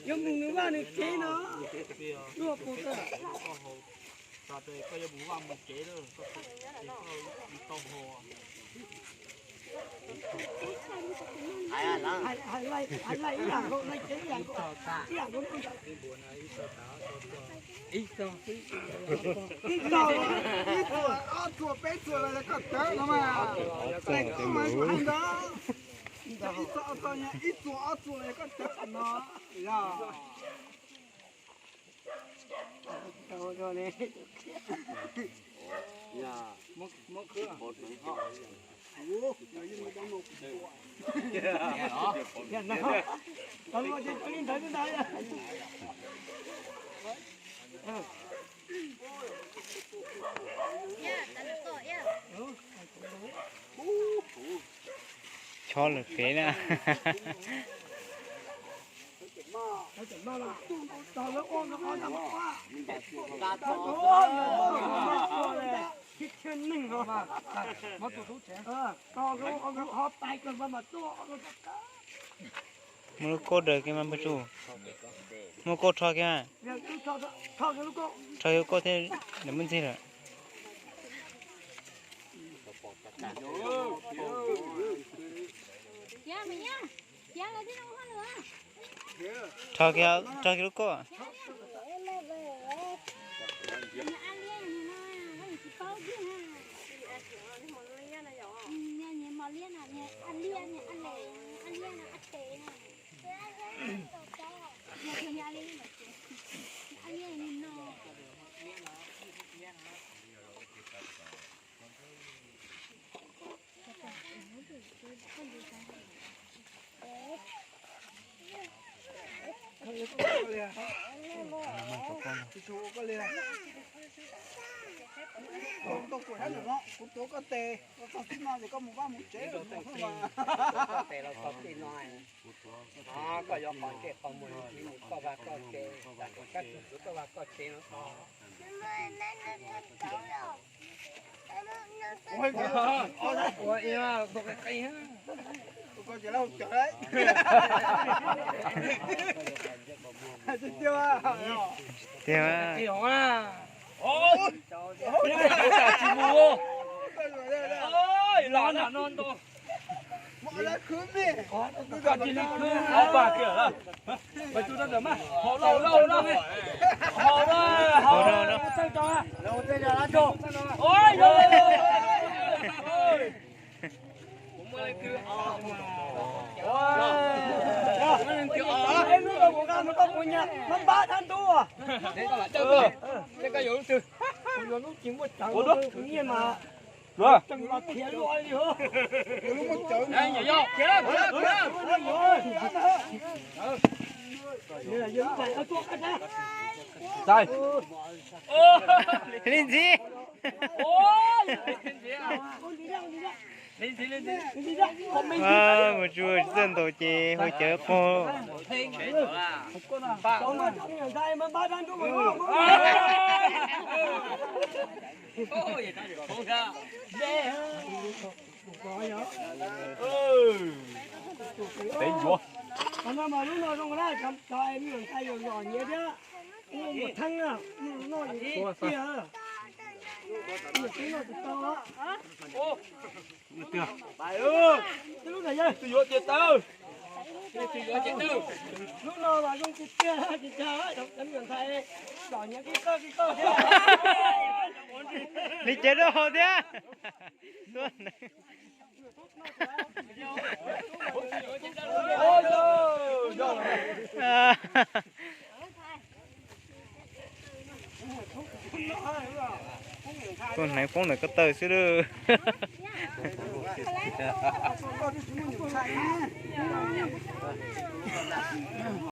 Yung mùng nó này chế nó, đua bột à. Rồi coi bù vào một chế rồi, có tôm hồ. Hay lại là không lại chế là có, chế là cũng không. Ít chùa bé chùa là có tớ nó mà, lại có mấy con đó. Ít chùa là có tớ nó, là. Rồi này. Dạ, mất khứa. Một nữa họ. Ủa, nó như một con mục. Dạ nó. Tao lo cho lên tới đây à. cho lực kế nè. Mua cốt được cái mà bữa chú mua cốt cho cái mà cho cái cốt thế để mình gì rồi cho cái lúc cốt à Tôi của hắn nó cũng tôi có tê, có thích nói thì có một một chế rồi không mà. Tè là có tiền nói. Có do còn cái con mồi thì có và có cái các có và có chế nó. Ôi yêu à, có cái cây ha. Có chỉ lâu chờ đấy. Chưa tiêu à Tiêu à. Ôi, cả chim mua. Ôi, là non to. mọi là khướm đi. Cả chim khướm. Áo bà kia là. Bà chú nó đấm à? Họ lâu đâu. Họ đâu. Sao cho à? Lâu thế là cho. Ôi, rồi. Cũng mới cứ Em nó một con nó có một nhà, nó 3 tháng tu à? Thế còn lại chơi thế cái yếu từ. Nó chỉ một chẳng có tự nhiên mà. Rồi. Chẳng là thiệt rồi đi hả? Nó một chậu. Đây nhảy vô. Kia. Đây là những phải ở chuột ra. Đây. lên gì Ôi. Lên gì à? Lên gì. một chùa dân tổ chức hỗ trợ cô Thêm cái nữa à? Còn mà trong người ta mà 3 tháng tu mới có. Ôi, không ra. Đê hả? Tính vô. Còn mà lúc nào trong cái này cho em người thay rồi nhé chứ. Một thằng à, nó gì kia. Ô. Bài ơi. Lúc này chơi. Tôi vô chết tao. Lúc nào mà trong kia chị chờ em người thay rồi nhé cái cơ. đi chết đâu thế luôn con này phong này có tờ xíu đưa